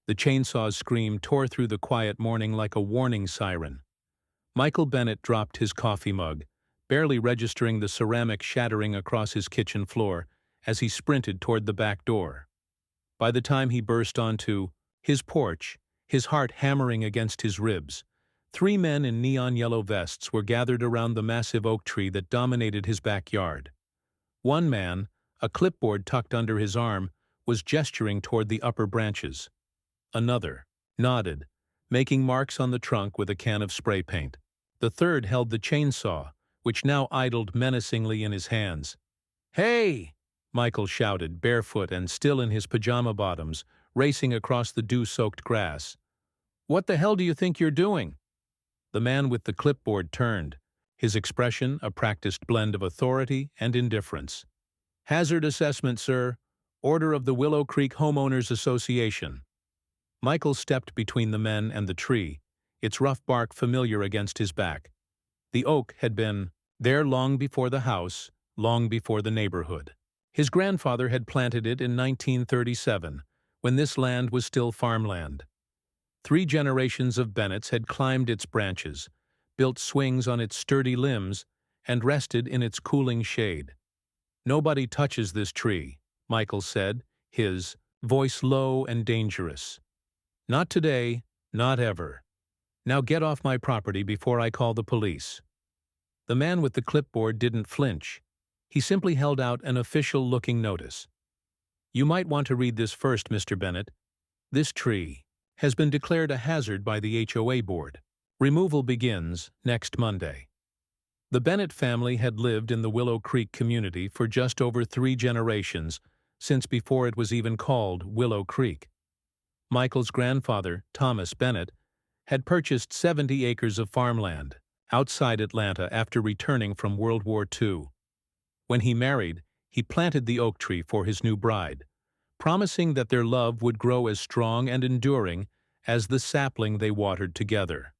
The chainsaw's scream tore through the quiet morning like a warning siren. Michael Bennett dropped his coffee mug, barely registering the ceramic shattering across his kitchen floor as he sprinted toward the back door. By the time he burst onto his porch, his heart hammering against his ribs, 3 men in neon yellow vests were gathered around the massive oak tree that dominated his backyard. One man, a clipboard tucked under his arm, was gesturing toward the upper branches. Another nodded, making marks on the trunk with a can of spray paint. The third held the chainsaw, which now idled menacingly in his hands. "Hey!" Michael shouted, barefoot and still in his pajama bottoms, racing across the dew-soaked grass. "What the hell do you think you're doing?" The man with the clipboard turned, his expression a practiced blend of authority and indifference. "Hazard assessment, sir. Order of the Willow Creek Homeowners Association." Michael stepped between the men and the tree, its rough bark familiar against his back. The oak had been there long before the house, long before the neighborhood. His grandfather had planted it in 1937, when this land was still farmland. 3 generations of Bennetts had climbed its branches, built swings on its sturdy limbs, and rested in its cooling shade. "Nobody touches this tree," Michael said, his voice low and dangerous. "Not today, not ever. Now get off my property before I call the police." The man with the clipboard didn't flinch. He simply held out an official-looking notice. "You might want to read this first, Mr. Bennett. This tree has been declared a hazard by the HOA board. Removal begins next Monday." The Bennett family had lived in the Willow Creek community for just over 3 generations, since before it was even called Willow Creek. Michael's grandfather, Thomas Bennett, had purchased 70 acres of farmland outside Atlanta after returning from World War II. When he married, he planted the oak tree for his new bride, promising that their love would grow as strong and enduring as the sapling they watered together.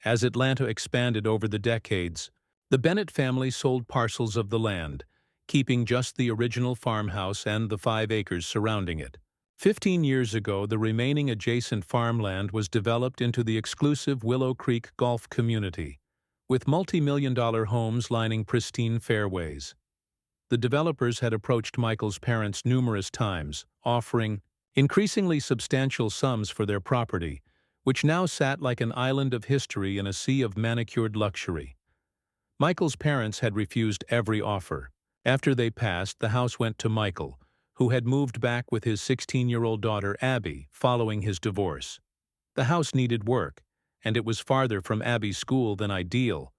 As Atlanta expanded over the decades, the Bennett family sold parcels of the land, keeping just the original farmhouse and the 5 acres surrounding it. 15 years ago, the remaining adjacent farmland was developed into the exclusive Willow Creek Golf Community, with multi-million-dollar homes lining pristine fairways. The developers had approached Michael's parents numerous times, offering increasingly substantial sums for their property, which now sat like an island of history in a sea of manicured luxury. Michael's parents had refused every offer. After they passed, the house went to Michael, who had moved back with his 16-year-old daughter Abby following his divorce. The house needed work, and it was farther from Abby's school than ideal,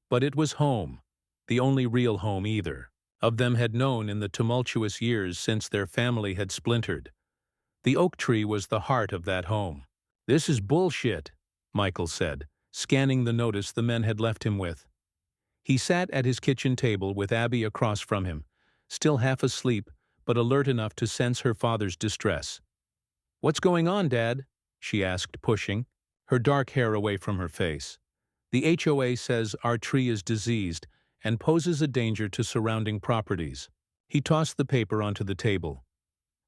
but it was home, the only real home either of them had known in the tumultuous years since their family had splintered. The oak tree was the heart of that home. "This is bullshit," Michael said, scanning the notice the men had left him with. He sat at his kitchen table with Abby across from him, still half asleep but alert enough to sense her father's distress. "What's going on, Dad?" she asked, pushing her dark hair away from her face. "The HOA says our tree is diseased and poses a danger to surrounding properties." He tossed the paper onto the table.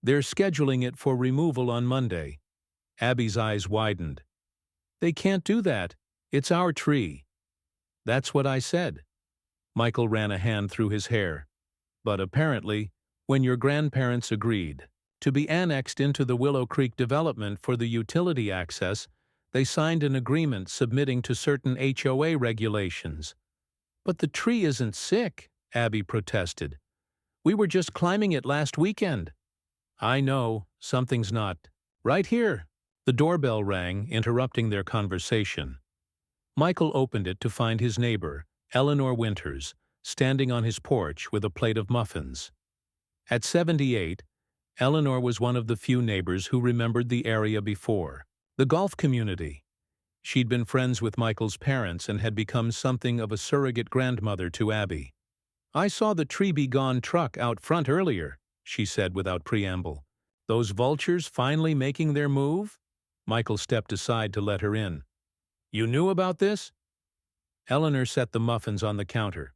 "They're scheduling it for removal on Monday." Abby's eyes widened. "They can't do that. It's our tree." "That's what I said." Michael ran a hand through his hair. "But apparently, when your grandparents agreed to be annexed into the Willow Creek development for the utility access, they signed an agreement submitting to certain HOA regulations." "But the tree isn't sick," Abby protested. "We were just climbing it last weekend." "I know, something's not right here." The doorbell rang, interrupting their conversation. Michael opened it to find his neighbor, Eleanor Winters, standing on his porch with a plate of muffins. At 78, Eleanor was one of the few neighbors who remembered the area before the golf community. She'd been friends with Michael's parents and had become something of a surrogate grandmother to Abby. "I saw the Tree Be Gone truck out front earlier," she said without preamble. "Those vultures finally making their move?" Michael stepped aside to let her in. "You knew about this?" Eleanor set the muffins on the counter.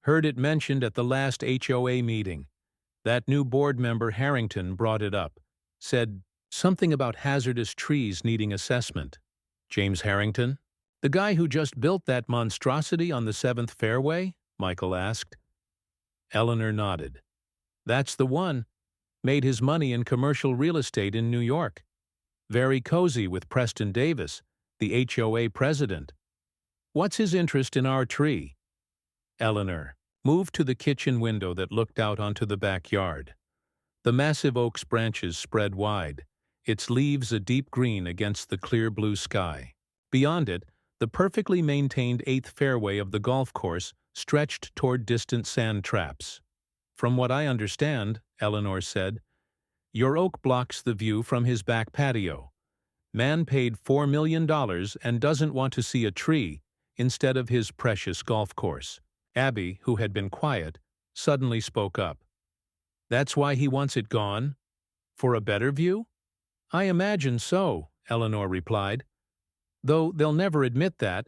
"Heard it mentioned at the last HOA meeting. That new board member Harrington brought it up. Said Something about hazardous trees needing assessment. James Harrington? The guy who just built that monstrosity on the 7th fairway? Michael asked. Eleanor nodded. That's the one. Made his money in commercial real estate in New York. Very cozy with Preston Davis, the HOA president. What's his interest in our tree? Eleanor moved to the kitchen window that looked out onto the backyard. The massive oak's branches spread wide, its leaves a deep green against the clear blue sky. Beyond it, the perfectly maintained 8th fairway of the golf course stretched toward distant sand traps. From what I understand, Eleanor said, your oak blocks the view from his back patio. Man paid $4 million and doesn't want to see a tree instead of his precious golf course. Abby, who had been quiet, suddenly spoke up. That's why he wants it gone? For a better view? I imagine so, Eleanor replied. Though they'll never admit that.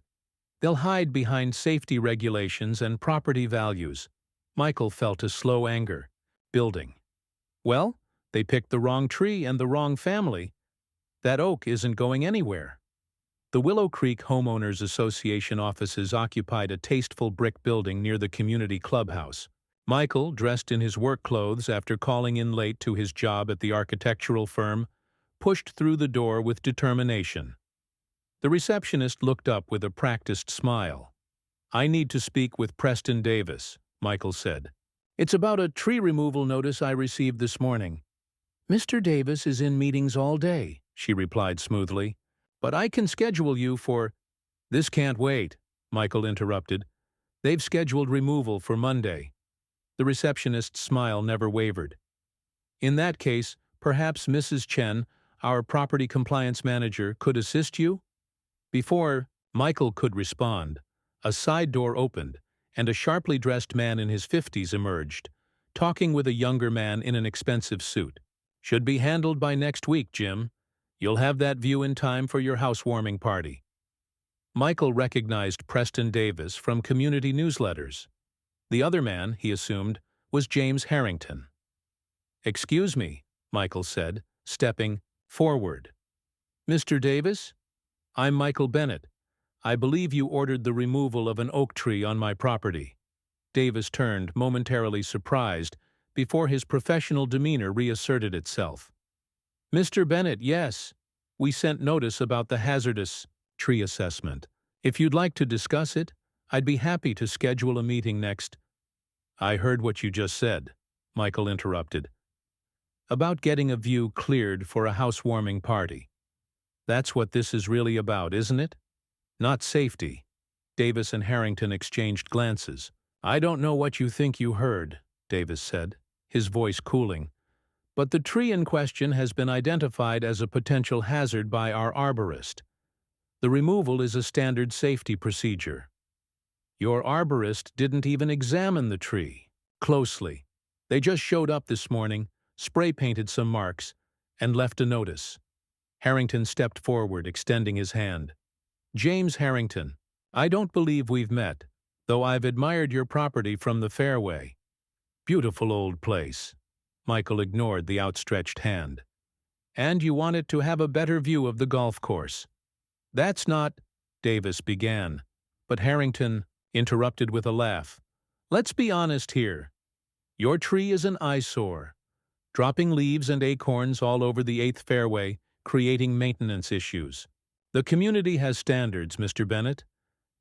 They'll hide behind safety regulations and property values. Michael felt a slow anger building. Well, they picked the wrong tree and the wrong family. That oak isn't going anywhere. The Willow Creek Homeowners Association offices occupied a tasteful brick building near the community clubhouse. Michael, dressed in his work clothes after calling in late to his job at the architectural firm, pushed through the door with determination. The receptionist looked up with a practiced smile. I need to speak with Preston Davis, Michael said. It's about a tree removal notice I received this morning. Mr. Davis is in meetings all day, she replied smoothly. But I can schedule you for— This can't wait, Michael interrupted. They've scheduled removal for Monday. The receptionist's smile never wavered. In that case, perhaps Mrs. Chen, our property compliance manager, could assist you? Before Michael could respond, a side door opened, and a sharply dressed man in his 50s emerged, talking with a younger man in an expensive suit. Should be handled by next week, Jim. You'll have that view in time for your housewarming party. Michael recognized Preston Davis from community newsletters. The other man, he assumed, was James Harrington. Excuse me, Michael said, stepping forward. Mr. Davis? I'm Michael Bennett. I believe you ordered the removal of an oak tree on my property. Davis turned, momentarily surprised, before his professional demeanor reasserted itself. Mr. Bennett, yes. We sent notice about the hazardous tree assessment. If you'd like to discuss it, I'd be happy to schedule a meeting next. I heard what you just said, Michael interrupted. About getting a view cleared for a housewarming party. That's what this is really about, isn't it? Not safety. Davis and Harrington exchanged glances. I don't know what you think you heard, Davis said, his voice cooling. But the tree in question has been identified as a potential hazard by our arborist. The removal is a standard safety procedure. Your arborist didn't even examine the tree closely. They just showed up this morning, spray-painted some marks, and left a notice. Harrington stepped forward, extending his hand. James Harrington, I don't believe we've met, though I've admired your property from the fairway. Beautiful old place. Michael ignored the outstretched hand. And you want it to have a better view of the golf course. That's not— Davis began, but Harrington interrupted with a laugh. Let's be honest here. Your tree is an eyesore, dropping leaves and acorns all over the 8th fairway, creating maintenance issues. The community has standards, Mr. Bennett.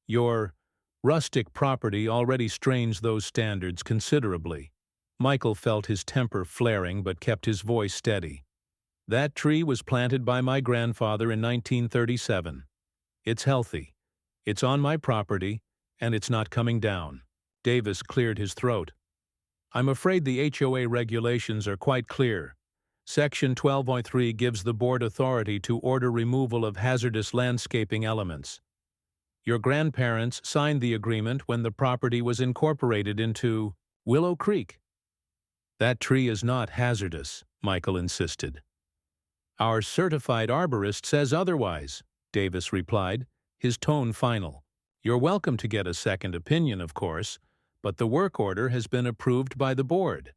Your rustic property already strains those standards considerably. Michael felt his temper flaring but kept his voice steady. That tree was planted by my grandfather in 1937. It's healthy. It's on my property, and it's not coming down. Davis cleared his throat. I'm afraid the HOA regulations are quite clear. Section 12.3 gives the board authority to order removal of hazardous landscaping elements. Your grandparents signed the agreement when the property was incorporated into Willow Creek. That tree is not hazardous, Michael insisted. Our certified arborist says otherwise, Davis replied, his tone final. You're welcome to get a second opinion, of course, but the work order has been approved by the board.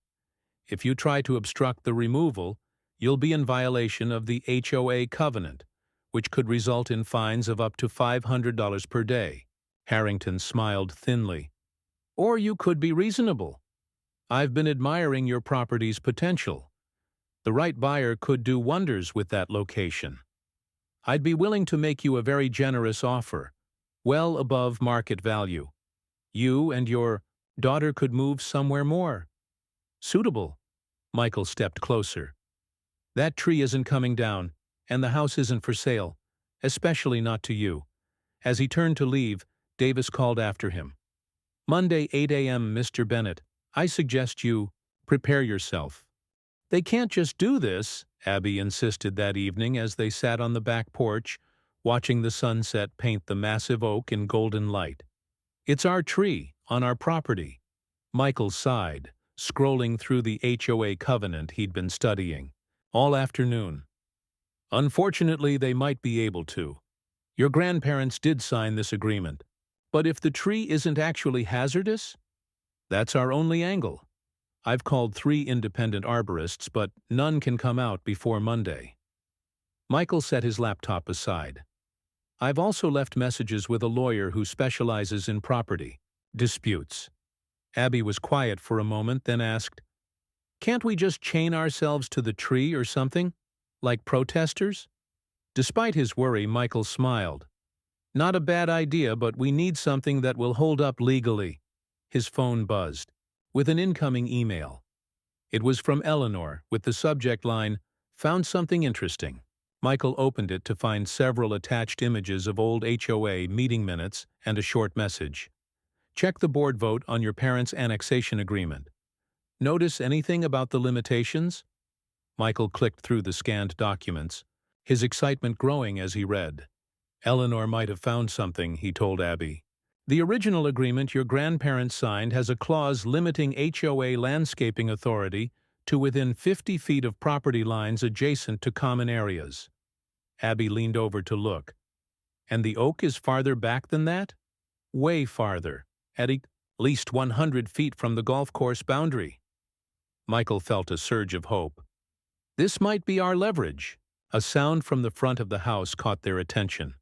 If you try to obstruct the removal, you'll be in violation of the HOA covenant, which could result in fines of up to $500 per day. Harrington smiled thinly. Or you could be reasonable. I've been admiring your property's potential. The right buyer could do wonders with that location. I'd be willing to make you a very generous offer, well above market value. You and your daughter could move somewhere more suitable. Michael stepped closer. That tree isn't coming down, and the house isn't for sale, especially not to you. As he turned to leave, Davis called after him. Monday, 8 a.m., Mr. Bennett. I suggest you prepare yourself. They can't just do this, Abby insisted that evening as they sat on the back porch, watching the sunset paint the massive oak in golden light. It's our tree, on our property. Michael sighed, scrolling through the HOA covenant he'd been studying all afternoon. Unfortunately, they might be able to. Your grandparents did sign this agreement. But if the tree isn't actually hazardous, that's our only angle. I've called 3 independent arborists, but none can come out before Monday. Michael set his laptop aside. I've also left messages with a lawyer who specializes in property disputes. Abby was quiet for a moment, then asked, Can't we just chain ourselves to the tree or something? Like protesters? Despite his worry, Michael smiled. Not a bad idea, but we need something that will hold up legally. His phone buzzed, with an incoming email. It was from Eleanor, with the subject line, Found something interesting. Michael opened it to find several attached images of old HOA meeting minutes and a short message. Check the board vote on your parents' annexation agreement. Notice anything about the limitations? Michael clicked through the scanned documents, his excitement growing as he read. Eleanor might have found something, he told Abby. The original agreement your grandparents signed has a clause limiting HOA landscaping authority to within 50 feet of property lines adjacent to common areas. Abby leaned over to look. And the oak is farther back than that? Way farther, at least 100 feet from the golf course boundary. Michael felt a surge of hope. This might be our leverage. A sound from the front of the house caught their attention.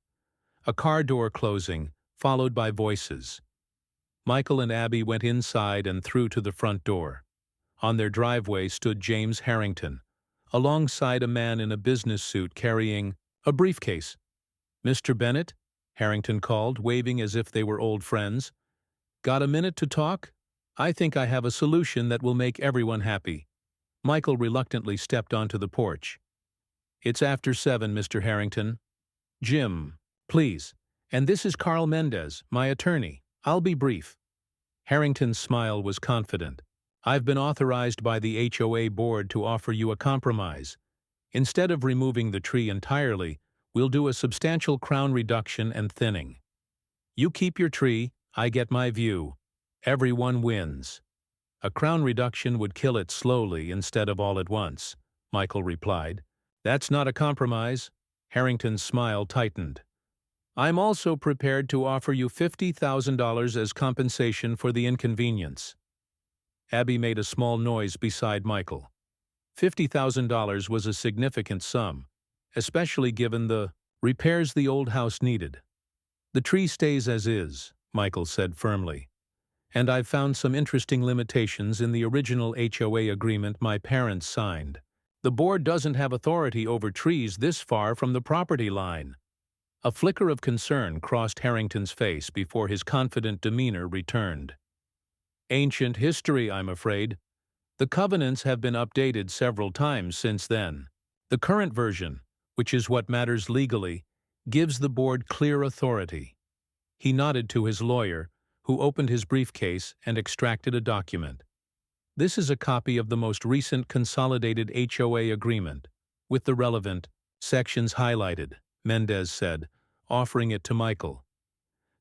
A car door closing, followed by voices. Michael and Abby went inside and through to the front door. On their driveway stood James Harrington, alongside a man in a business suit carrying a briefcase. Mr. Bennett? Harrington called, waving as if they were old friends. Got a minute to talk? I think I have a solution that will make everyone happy. Michael reluctantly stepped onto the porch. It's after 7, Mr. Harrington. Jim, please. And this is Carl Mendez, my attorney. I'll be brief. Harrington's smile was confident. I've been authorized by the HOA board to offer you a compromise. Instead of removing the tree entirely, we'll do a substantial crown reduction and thinning. You keep your tree, I get my view. Everyone wins. A crown reduction would kill it slowly instead of all at once, Michael replied. That's not a compromise. Harrington's smile tightened. I'm also prepared to offer you $50,000 as compensation for the inconvenience. Abby made a small noise beside Michael. $50,000 was a significant sum, especially given the repairs the old house needed. The tree stays as is, Michael said firmly. And I've found some interesting limitations in the original HOA agreement my parents signed. The board doesn't have authority over trees this far from the property line. A flicker of concern crossed Harrington's face before his confident demeanor returned. Ancient history, I'm afraid. The covenants have been updated several times since then. The current version, which is what matters legally, gives the board clear authority. He nodded to his lawyer, who opened his briefcase and extracted a document. This is a copy of the most recent consolidated HOA agreement, with the relevant sections highlighted, Mendez said, offering it to Michael.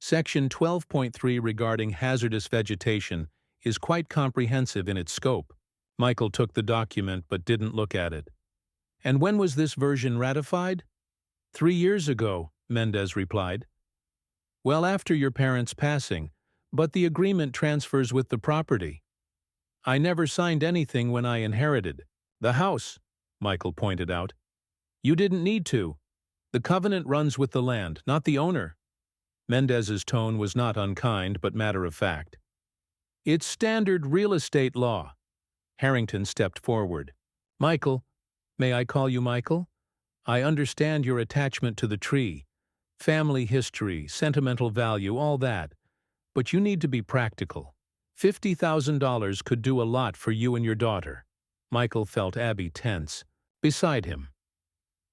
Section 12.3 regarding hazardous vegetation is quite comprehensive in its scope. Michael took the document but didn't look at it. And when was this version ratified? 3 years ago, Mendez replied. Well, after your parents' passing, but the agreement transfers with the property. I never signed anything when I inherited the house, Michael pointed out. "You didn't need to. The covenant runs with the land, not the owner." Mendez's tone was not unkind, but matter-of-fact. "It's standard real estate law." Harrington stepped forward. "Michael, may I call you Michael? I understand your attachment to the tree. Family history, sentimental value, all that. But you need to be practical. $50,000 could do a lot for you and your daughter." Michael felt Abby tense, beside him.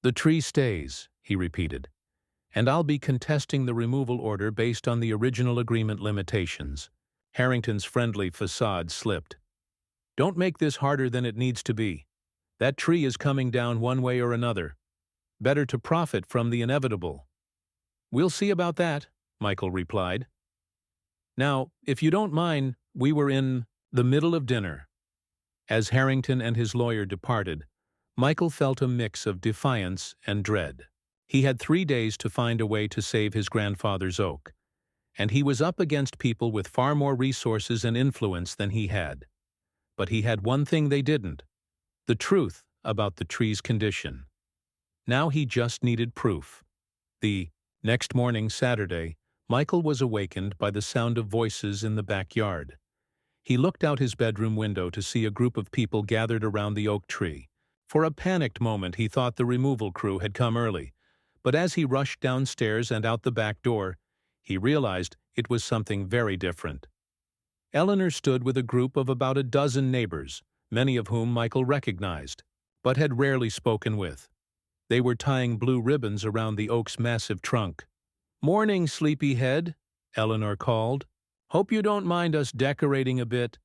"The tree stays," he repeated. "And I'll be contesting the removal order based on the original agreement limitations." Harrington's friendly facade slipped. "Don't make this harder than it needs to be. That tree is coming down one way or another. Better to profit from the inevitable." "We'll see about that," Michael replied. "Now, if you don't mind, we were in the middle of dinner." As Harrington and his lawyer departed, Michael felt a mix of defiance and dread. He had 3 days to find a way to save his grandfather's oak, and he was up against people with far more resources and influence than he had. But he had one thing they didn't: the truth about the tree's condition. Now he just needed proof. The next morning, Saturday, Michael was awakened by the sound of voices in the backyard. He looked out his bedroom window to see a group of people gathered around the oak tree. For a panicked moment he thought the removal crew had come early, but as he rushed downstairs and out the back door, he realized it was something very different. Eleanor stood with a group of about a dozen neighbors, many of whom Michael recognized, but had rarely spoken with. They were tying blue ribbons around the oak's massive trunk. "Morning, sleepyhead," Eleanor called. "Hope you don't mind us decorating a bit."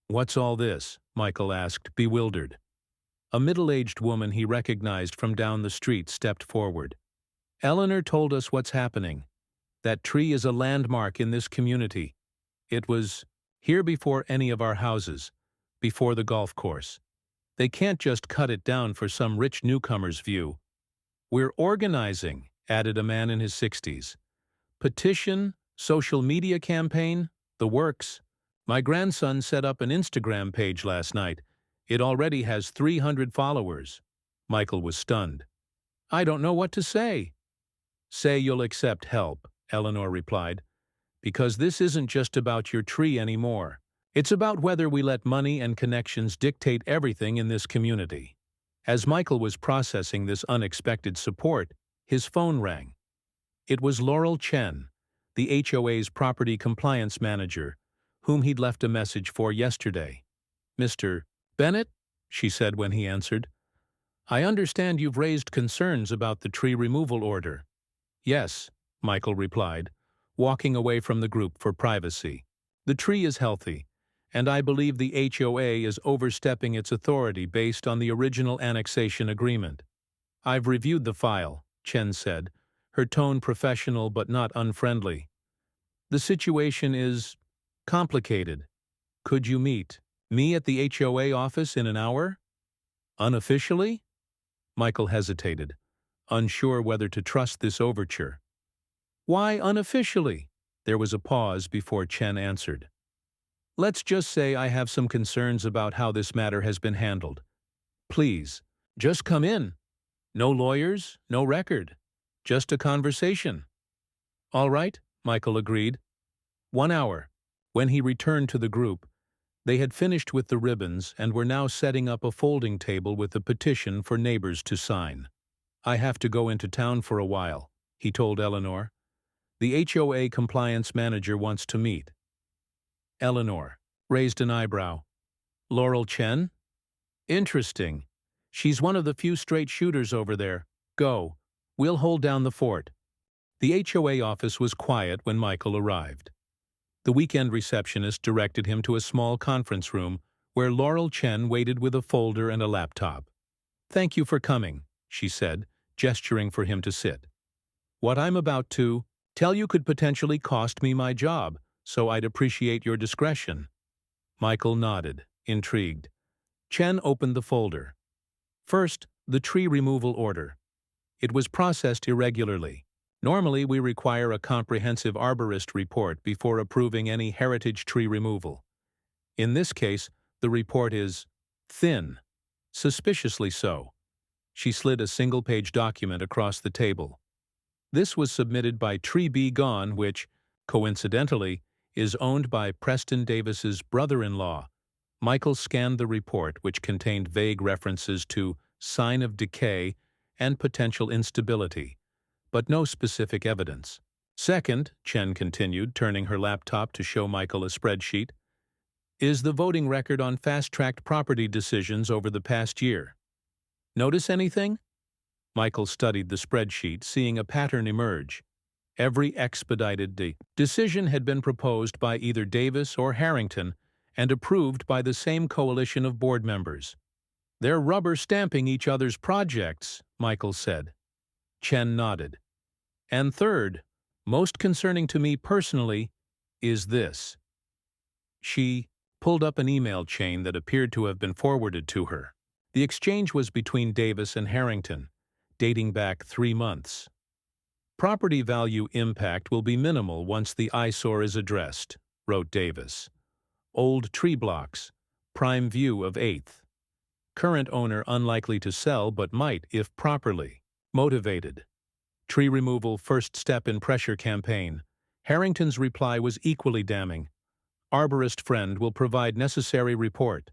"What's all this?" Michael asked, bewildered. A middle-aged woman he recognized from down the street stepped forward. "Eleanor told us what's happening. That tree is a landmark in this community. It was here before any of our houses, before the golf course. They can't just cut it down for some rich newcomer's view." "We're organizing," added a man in his 60s. "Petition, social media campaign, the works. My grandson set up an Instagram page last night. It already has 300 followers." Michael was stunned. "I don't know what to say." "Say you'll accept help," Eleanor replied, "because this isn't just about your tree anymore. It's about whether we let money and connections dictate everything in this community." As Michael was processing this unexpected support, his phone rang. It was Laurel Chen, the HOA's property compliance manager, whom he'd left a message for yesterday. "Mr. Bennett," she said when he answered, "I understand you've raised concerns about the tree removal order." "Yes," Michael replied, walking away from the group for privacy. "The tree is healthy, and I believe the HOA is overstepping its authority based on the original annexation agreement." "I've reviewed the file," Chen said, her tone professional but not unfriendly. "The situation is complicated. Could you meet me at the HOA office in an hour? Unofficially?" Michael hesitated, unsure whether to trust this overture. "Why unofficially?" There was a pause before Chen answered. "Let's just say I have some concerns about how this matter has been handled. Please, just come in. No lawyers, no record. Just a conversation." "All right," Michael agreed. 1 hour. When he returned to the group, they had finished with the ribbons and were now setting up a folding table with a petition for neighbors to sign. "I have to go into town for a while," he told Eleanor. "The HOA compliance manager wants to meet." Eleanor raised an eyebrow. "Laurel Chen? Interesting. She's one of the few straight shooters over there. Go. We'll hold down the fort." The HOA office was quiet when Michael arrived. The weekend receptionist directed him to a small conference room where Laurel Chen waited with a folder and a laptop. "Thank you for coming," she said, gesturing for him to sit. "What I'm about to tell you could potentially cost me my job, so I'd appreciate your discretion." Michael nodded, intrigued. Chen opened the folder. First, the tree removal order. It was processed irregularly. Normally, we require a comprehensive arborist report before approving any heritage tree removal. In this case, the report is thin, suspiciously so. She slid a single-page document across the table. This was submitted by Tree Be Gone, which, coincidentally, is owned by Preston Davis's brother-in-law. Michael scanned the report, which contained vague references to sign of decay and potential instability, but no specific evidence. Second, Chen continued, turning her laptop to show Michael a spreadsheet, is the voting record on fast-tracked property decisions over the past year. Notice anything? Michael studied the spreadsheet, seeing a pattern emerge. Every expedited decision had been proposed by either Davis or Harrington and approved by the same coalition of board members. They're rubber-stamping each other's projects, Michael said. Chen nodded. And third, most concerning to me personally, is this. She pulled up an email chain that appeared to have been forwarded to her. The exchange was between Davis and Harrington, dating back 3 months. Property value impact will be minimal once the eyesore is addressed, wrote Davis. Old tree blocks, prime view of 8th. Current owner unlikely to sell but might if properly motivated. Tree removal first step in pressure campaign. Harrington's reply was equally damning. Arborist friend will provide necessary report.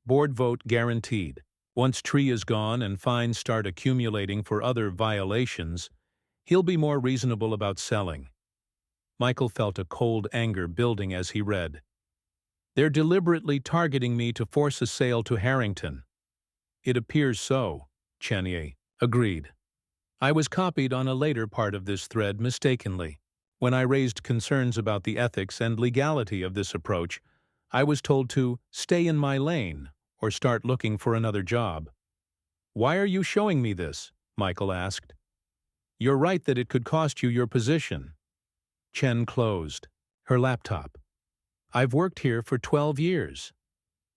Board vote guaranteed. Once tree is gone and fines start accumulating for other violations, he'll be more reasonable about selling. Michael felt a cold anger building as he read. They're deliberately targeting me to force a sale to Harrington. It appears so, Chenier agreed. I was copied on a later part of this thread mistakenly. When I raised concerns about the ethics and legality of this approach, I was told to stay in my lane or start looking for another job. Why are you showing me this? Michael asked. You're right that it could cost you your position. Chen closed her laptop. I've worked here for 12 years.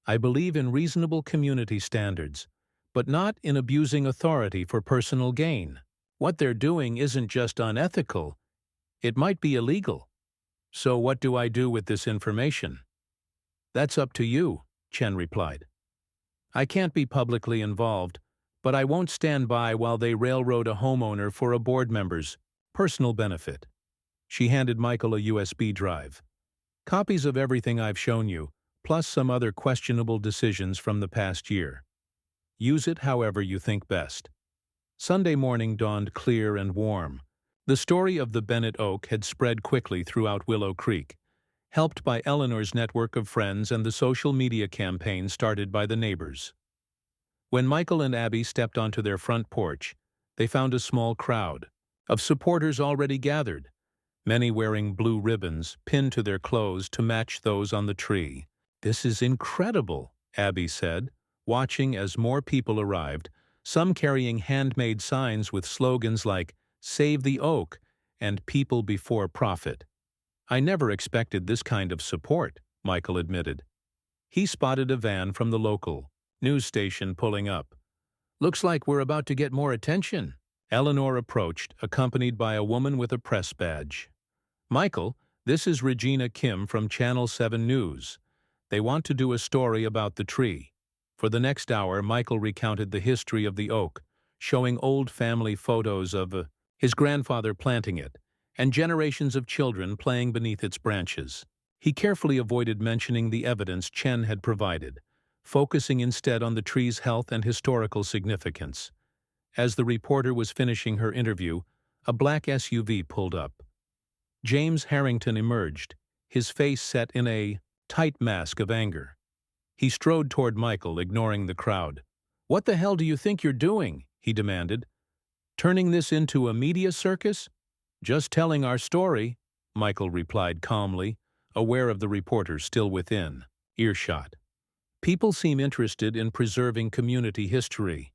I believe in reasonable community standards, but not in abusing authority for personal gain. What they're doing isn't just unethical, it might be illegal. So what do I do with this information? That's up to you, Chen replied. I can't be publicly involved, but I won't stand by while they railroad a homeowner for a board member's personal benefit. She handed Michael a USB drive. Copies of everything I've shown you, plus some other questionable decisions from the past year. Use it however you think best. Sunday morning dawned clear and warm. The story of the Bennett oak had spread quickly throughout Willow Creek, helped by Eleanor's network of friends and the social media campaign started by the neighbors. When Michael and Abby stepped onto their front porch, they found a small crowd of supporters already gathered, many wearing blue ribbons pinned to their clothes to match those on the tree. This is incredible, Abby said, watching as more people arrived, some carrying handmade signs with slogans like Save the Oak and People Before Profit. I never expected this kind of support, Michael admitted. He spotted a van from the local news station pulling up. Looks like we're about to get more attention. Eleanor approached, accompanied by a woman with a press badge. Michael, this is Regina Kim from Channel 7 News. They want to do a story about the tree. For the next hour, Michael recounted the history of the oak, showing old family photos of his grandfather planting it, and generations of children playing beneath its branches. He carefully avoided mentioning the evidence Chen had provided, focusing instead on the tree's health and historical significance. As the reporter was finishing her interview, a black SUV pulled up. James Harrington emerged, his face set in a tight mask of anger. He strode toward Michael, ignoring the crowd. "What the hell do you think you're doing?" he demanded. "Turning this into a media circus?" "Just telling our story," Michael replied calmly, aware of the reporter still within earshot. "People seem interested in preserving community history."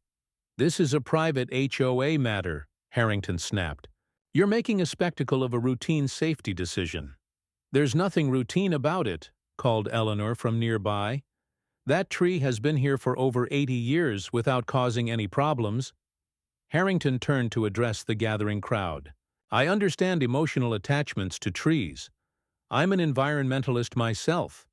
"This is a private HOA matter," Harrington snapped. "You're making a spectacle of a routine safety decision." "There's nothing routine about it," called Eleanor from nearby. "That tree has been here for over 80 years without causing any problems." Harrington turned to address the gathering crowd. "I understand emotional attachments to trees. I'm an environmentalist myself.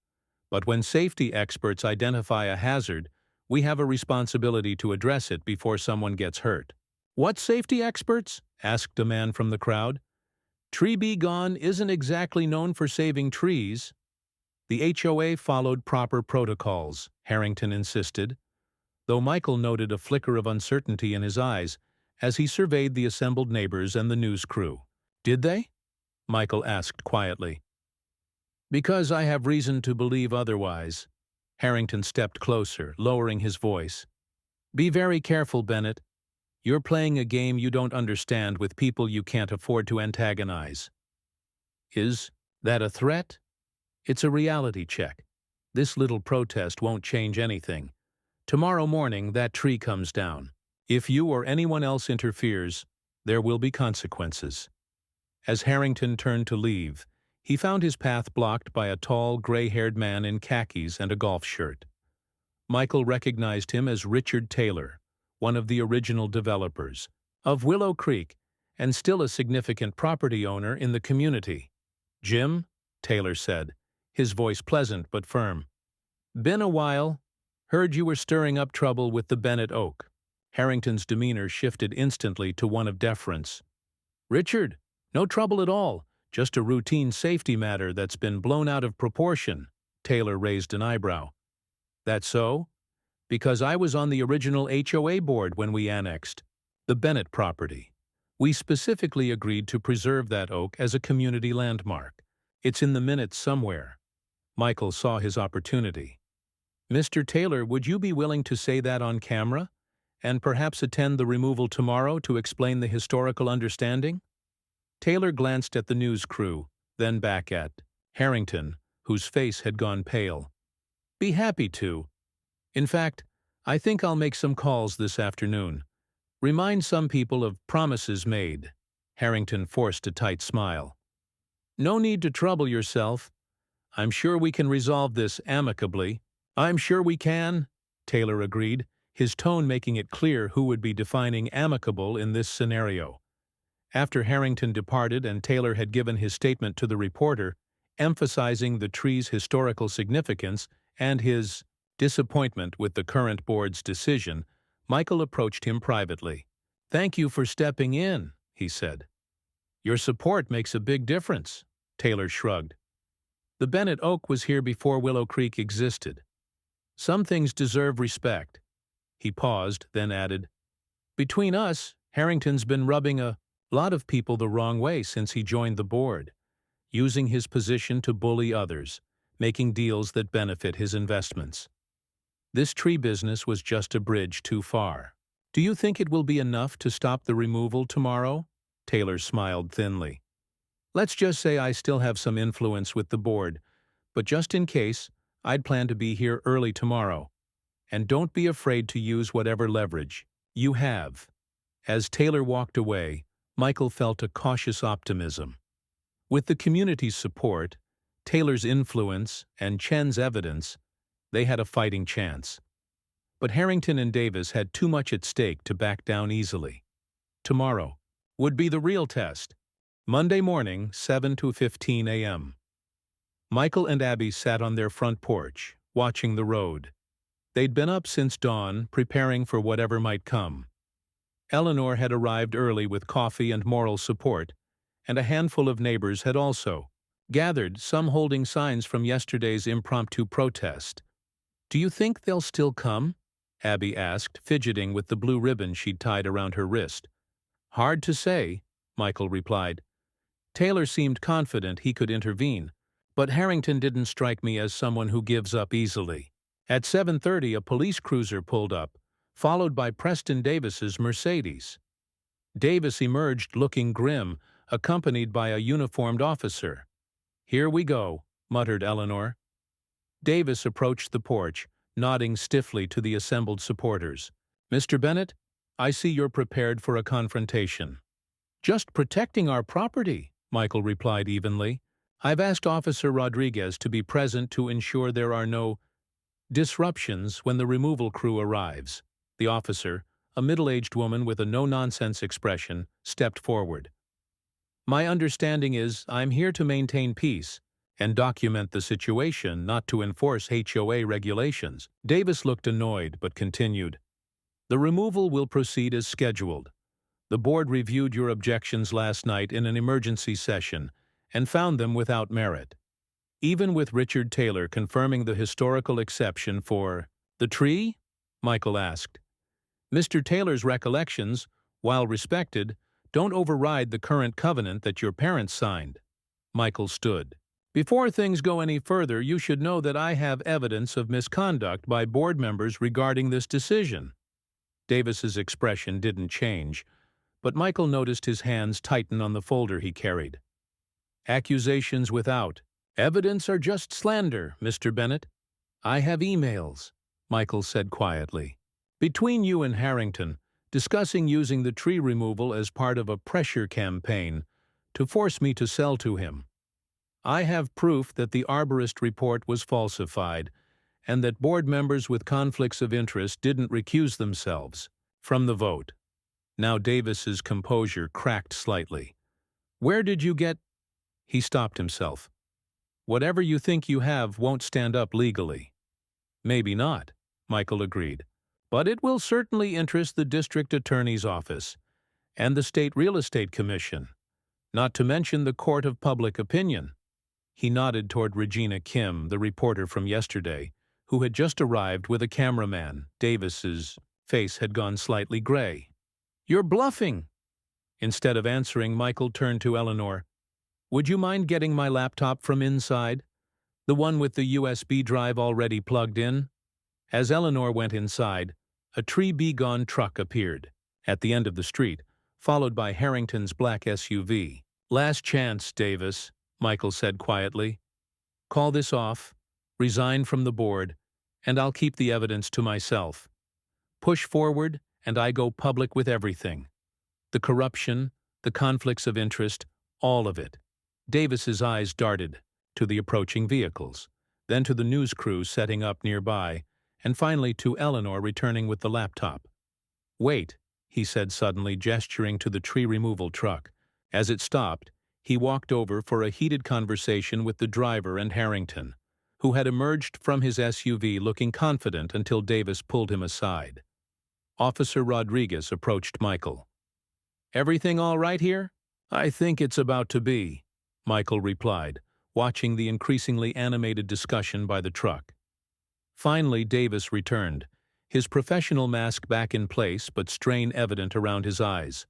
But when safety experts identify a hazard, We have a responsibility to address it before someone gets hurt." "What safety experts?" asked a man from the crowd. "Tree be gone isn't exactly known for saving trees." "The HOA followed proper protocols," Harrington insisted, though Michael noted a flicker of uncertainty in his eyes as he surveyed the assembled neighbors and the news crew. "Did they?" Michael asked quietly. "Because I have reason to believe otherwise." Harrington stepped closer, lowering his voice. "Be very careful, Bennett. You're playing a game you don't understand with people you can't afford to antagonize." "Is that a threat?" "It's a reality check. This little protest won't change anything. Tomorrow morning, that tree comes down. If you or anyone else interferes, there will be consequences." As Harrington turned to leave, he found his path blocked by a tall, gray-haired man in khakis and a golf shirt. Michael recognized him as Richard Taylor, one of the original developers of Willow Creek and still a significant property owner in the community. "Jim," Taylor said, his voice pleasant but firm. "Been a while. Heard you were stirring up trouble with the Bennett oak." Harrington's demeanor shifted instantly to one of deference. "Richard, no trouble at all. Just a routine safety matter that's been blown out of proportion." Taylor raised an eyebrow. "That so? Because I was on the original HOA board when we annexed the Bennett property. We specifically agreed to preserve that oak as a community landmark. It's in the minutes somewhere." Michael saw his opportunity. "Mr. Taylor, would you be willing to say that on camera, and perhaps attend the removal tomorrow to explain the historical understanding?" Taylor glanced at the news crew, then back at Harrington, whose face had gone pale. "Be happy to. In fact, I think I'll make some calls this afternoon. Remind some people of promises made." Harrington forced a tight smile. "No need to trouble yourself. I'm sure we can resolve this amicably." "I'm sure we can," Taylor agreed, his tone making it clear who would be defining amicable in this scenario. After Harrington departed and Taylor had given his statement to the reporter, emphasizing the tree's historical significance and his disappointment with the current board's decision, Michael approached him privately. "Thank you for stepping in," he said. "Your support makes a big difference." Taylor shrugged. "The Bennett oak was here before Willow Creek existed. Some things deserve respect." He paused, then added, "Between us, Harrington's been rubbing a lot of people the wrong way since he joined the board, using his position to bully others, making deals that benefit his investments. This tree business was just a bridge too far. Do you think it will be enough to stop the removal tomorrow?" Taylor smiled thinly. "Let's just say I still have some influence with the board, but just in case, I'd plan to be here early tomorrow. And don't be afraid to use whatever leverage you have." As Taylor walked away, Michael felt a cautious optimism. With the community's support, Taylor's influence, and Chen's evidence, they had a fighting chance. But Harrington and Davis had too much at stake to back down easily. Tomorrow would be the real test. Monday morning, 7 to 15 a.m. Michael and Abby sat on their front porch, watching the road. They'd been up since dawn, preparing for whatever might come. Eleanor had arrived early with coffee and moral support, and a handful of neighbors had also gathered, some holding signs from yesterday's impromptu protest. "Do you think they'll still come?" Abby asked, fidgeting with the blue ribbon she'd tied around her wrist. "Hard to say," Michael replied. Taylor seemed confident he could intervene, but Harrington didn't strike me as someone who gives up easily. At 7:30, a police cruiser pulled up, followed by Preston Davis's Mercedes. Davis emerged looking grim, accompanied by a uniformed officer. "Here we go," muttered Eleanor. Davis approached the porch, nodding stiffly to the assembled supporters. "Mr. Bennett, I see you're prepared for a confrontation." "Just protecting our property," Michael replied evenly. "I've asked Officer Rodriguez to be present to ensure there are no disruptions when the removal crew arrives." The officer, a middle-aged woman with a no-nonsense expression, stepped forward. "My understanding is I'm here to maintain peace, and document the situation, not to enforce HOA regulations. Davis looked annoyed but continued. The removal will proceed as scheduled. The board reviewed your objections last night in an emergency session and found them without merit. Even with Richard Taylor confirming the historical exception for the tree? Michael asked. Mr. Taylor's recollections, while respected, don't override the current covenant that your parents signed. Michael stood. Before things go any further, you should know that I have evidence of misconduct by board members regarding this decision. Davis's expression didn't change, but Michael noticed his hands tighten on the folder he carried. Accusations without evidence are just slander, Mr. Bennett. I have emails, Michael said quietly. Between you and Harrington, discussing using the tree removal as part of a pressure campaign to force me to sell to him. I have proof that the arborist report was falsified and that board members with conflicts of interest didn't recuse themselves from the vote. Now Davis's composure cracked slightly. Where did you get... He stopped himself. Whatever you think you have won't stand up legally. Maybe not, Michael agreed. But it will certainly interest the district attorney's office and the State Real Estate Commission, not to mention the Court of Public Opinion. He nodded toward Regina Kim, the reporter from yesterday, who had just arrived with a cameraman. Davis's face had gone slightly gray. You're bluffing! Instead of answering, Michael turned to Eleanor. Would you mind getting my laptop from inside? The one with the USB drive already plugged in? As Eleanor went inside, a tree-be-gone truck appeared at the end of the street, followed by Harrington's black SUV. Last chance, Davis, Michael said quietly. Call this off, resign from the board, and I'll keep the evidence to myself. Push forward, and I go public with everything. The corruption, the conflicts of interest, all of it. Davis's eyes darted to the approaching vehicles, then to the news crew setting up nearby, and finally to Eleanor returning with the laptop. Wait, he said suddenly, gesturing to the tree removal truck. As it stopped, he walked over for a heated conversation with the driver and Harrington, who had emerged from his SUV looking confident until Davis pulled him aside. Officer Rodriguez approached Michael. Everything all right here? I think it's about to be, Michael replied, watching the increasingly animated discussion by the truck. Finally, Davis returned, his professional mask back in place but strain evident around his eyes.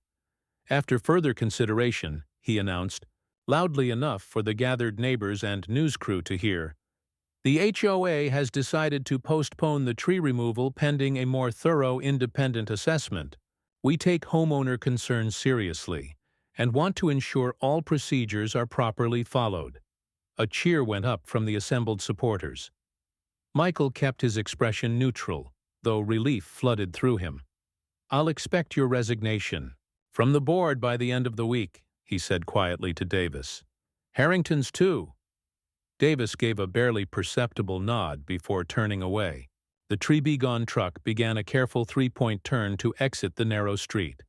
After further consideration, he announced, loudly enough for the gathered neighbors and news crew to hear, the HOA has decided to postpone the tree removal pending a more thorough independent assessment. We take homeowner concerns seriously and want to ensure all procedures are properly followed. A cheer went up from the assembled supporters. Michael kept his expression neutral, though relief flooded through him. I'll expect your resignation from the board by the end of the week, he said quietly to Davis. Harrington's too. Davis gave a barely perceptible nod before turning away. The tree-be-gone truck began a careful three-point turn to exit the narrow street.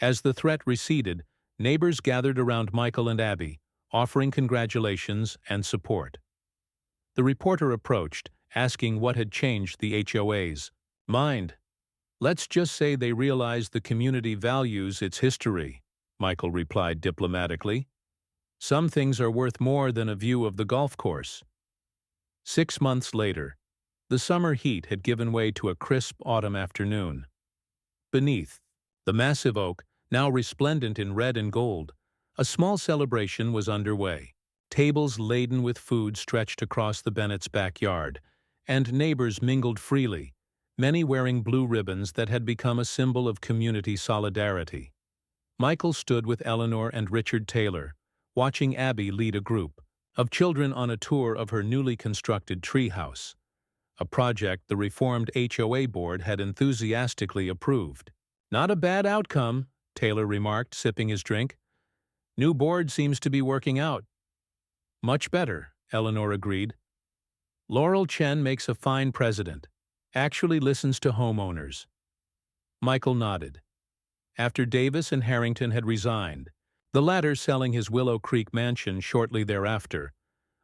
As the threat receded, neighbors gathered around Michael and Abby, offering congratulations and support. The reporter approached, asking what had changed the HOA's mind. Let's just say they realize the community values its history, Michael replied diplomatically. Some things are worth more than a view of the golf course. 6 months later, the summer heat had given way to a crisp autumn afternoon. Beneath the massive oak, now resplendent in red and gold, a small celebration was underway. Tables laden with food stretched across the Bennett's backyard, and neighbors mingled freely, many wearing blue ribbons that had become a symbol of community solidarity. Michael stood with Eleanor and Richard Taylor, watching Abby lead a group of children on a tour of her newly constructed treehouse, a project the reformed HOA board had enthusiastically approved. Not a bad outcome, Taylor remarked, sipping his drink. New board seems to be working out. Much better, Eleanor agreed. Laurel Chen makes a fine president, actually listens to homeowners. Michael nodded. After Davis and Harrington had resigned, the latter selling his Willow Creek mansion shortly thereafter,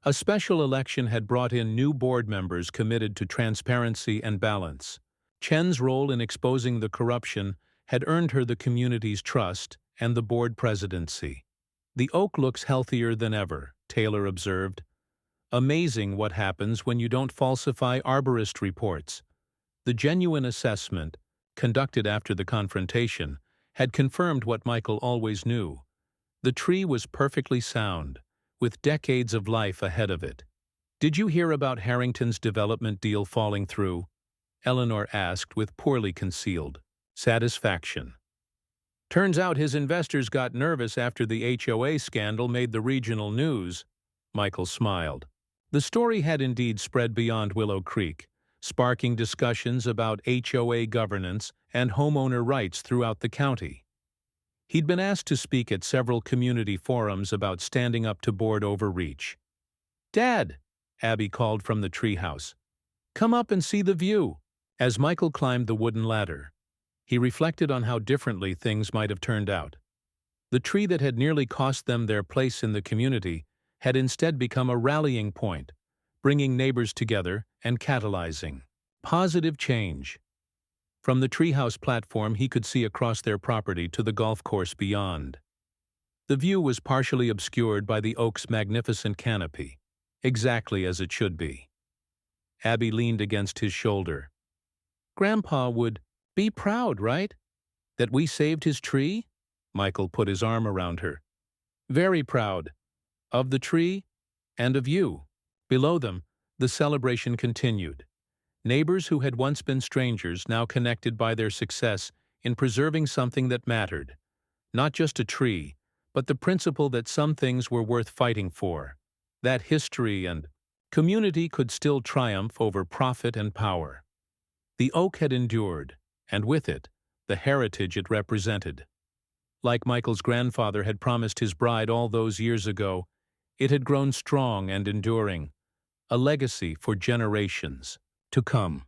A special election had brought in new board members committed to transparency and balance. Chen's role in exposing the corruption had earned her the community's trust and the board presidency. "The oak looks healthier than ever," Taylor observed. "Amazing what happens when you don't falsify arborist reports." The genuine assessment, conducted after the confrontation, had confirmed what Michael always knew. The tree was perfectly sound, with decades of life ahead of it. "Did you hear about Harrington's development deal falling through?" Eleanor asked with poorly concealed satisfaction. "Turns out his investors got nervous after the HOA scandal made the regional news," Michael smiled. The story had indeed spread beyond Willow Creek, sparking discussions about HOA governance and homeowner rights throughout the county. He'd been asked to speak at several community forums about standing up to board overreach. "Dad," Abby called from the treehouse, "come up and see the view." As Michael climbed the wooden ladder, he reflected on how differently things might have turned out. The tree that had nearly cost them their place in the community had instead become a rallying point, bringing neighbors together and catalyzing positive change. From the treehouse platform he could see across their property to the golf course beyond. The view was partially obscured by the oak's magnificent canopy, exactly as it should be. Abby leaned against his shoulder. "Grandpa would be proud, right? That we saved his tree?" Michael put his arm around her. "Very proud. Of the tree and of you." Below them, the celebration continued. Neighbors who had once been strangers now connected by their success in preserving something that mattered. Not just a tree, but the principle that some things were worth fighting for. That history and community could still triumph over profit and power. The oak had endured, and with it, the heritage it represented. Like Michael's grandfather had promised his bride all those years ago, it had grown strong and enduring, a legacy for generations to come.